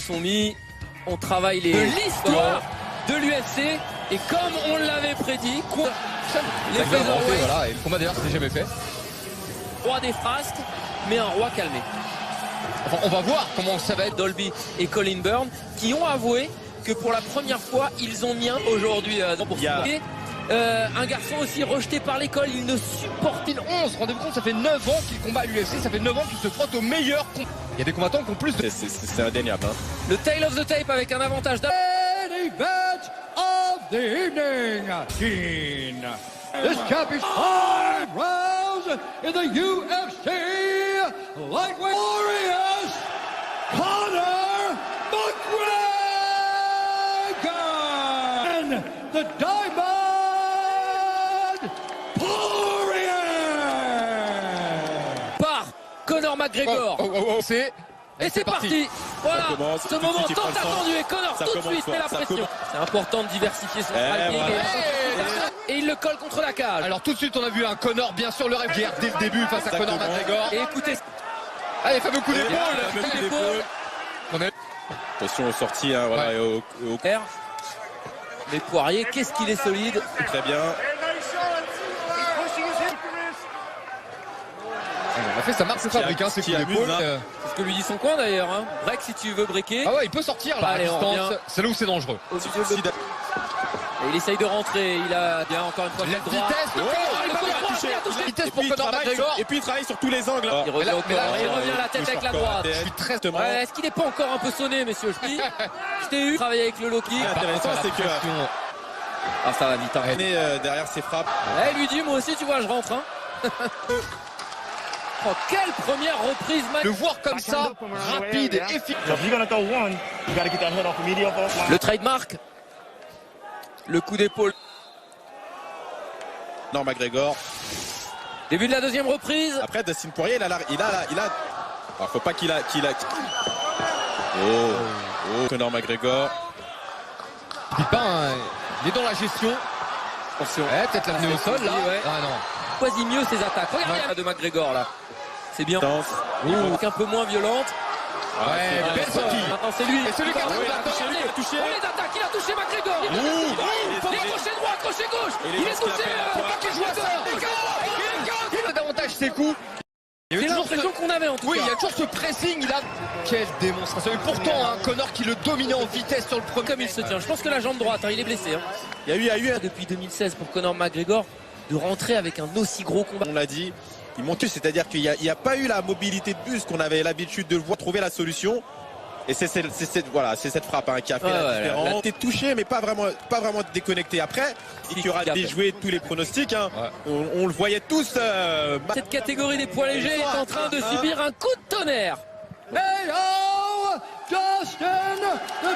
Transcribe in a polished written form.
Sont mis, on travaille l'histoire de l'UFC et comme on l'avait prédit, les featherweight, voilà, et le combat d'ailleurs c'est jamais fait. Roi des frasques, mais un roi calmé. Enfin, on va voir comment ça va être. Dolby et Colin Byrne qui ont avoué que pour la première fois ils ont mis un aujourd'hui pour un garçon aussi rejeté par l'école, il ne supporte 11, rendez-vous compte, ça fait 9 ans qu'il combat à l'UFC, ça fait 9 ans qu'il se frotte au meilleur. Il y a des combattants qui ont plus de... C'est indéniable. Hein. Le tail of the tape avec un avantage Main event of the evening. This championship 5 rounds in the UFC lightweight warriors Conor McGregor and the Diamond Warrior par Conor McGregor. C'est... Et c'est parti. Voilà, commence, ce moment tout de suite, tant attendu et Conor tout de suite met la pression. C'est important de diversifier son striking et il le colle contre la cage. Alors tout de suite on a vu un Conor, bien sûr le rêve guerre dès le début face à Conor McGregor. Et écoutez, allez, fameux coup d'épaule. Attention aux sorties, hein, voilà, et au R. Mais Poirier, qu'est-ce qu'il est solide. très bien. On a fait sa marque de fabrique, hein, c'est coup d'épaule. Hein. C'est ce que lui dit son coin d'ailleurs. Hein. Break si tu veux breaker. Ah ouais, il peut sortir là, Allez, à on distance. revient. C'est là où c'est dangereux. Et il essaye de rentrer. Il a bien encore une fois La le droit. vitesse de Conor, il a touché. vitesse pour Conor McGregor. Et puis il travaille sur tous les angles. Il revient au corps. Il revient la tête avec la droite. Je suis très... Ouais, est-ce qu'il n'est pas encore un peu sonné, messieurs? Je t'ai eu. Travailler avec le low kick. Intéressant, c'est que Ah, ça va vite. Hein. derrière ses frappes. Ouais, lui dit, moi aussi, tu vois, je rentre. Hein. Oh, quelle première reprise, Le voir comme ça, rapide et efficace. Le trademark. Le coup d'épaule. Non, McGregor. Début de la deuxième reprise. Après, Dustin Poirier, il a. Alors, faut pas qu'il a. Oh, Conor McGregor. Pipin, il est dans la gestion. Attention. Ouais, peut-être l'amener au sol là. Ouais. Ah non. Choisit mieux ses attaques. Regardez de McGregor là. C'est bien. Donc un peu moins violente. Ouais, belle sortie. Maintenant c'est lui. Et celui qui a touché, il a touché McGregor. Crochet droit, crochet gauche. Il est touché. Il a davantage ses coups. C'est l'impression qu'on avait en tout Oui, cas. il y a toujours ce pressing, il a... Quelle démonstration. Et pourtant, hein, Conor qui le dominait en vitesse sur le premier. Comme il se tient. Je pense que la jambe droite, hein, il est blessé. Hein. Il y a eu Depuis 2016 pour Conor McGregor de rentrer avec un aussi gros combat. on l'a dit, il monte, c'est-à-dire qu'il n'y a pas eu la mobilité de buste qu'on avait l'habitude de le voir, trouver la solution. Et c'est cette frappe hein, qui a fait la différence. Il a été touché, mais pas vraiment déconnecté. Après, il aura déjoué tous les pronostics. Hein. Ouais. On le voyait tous. Cette catégorie des poids légers est en train de subir un coup de tonnerre. Hey, oh, Justin, the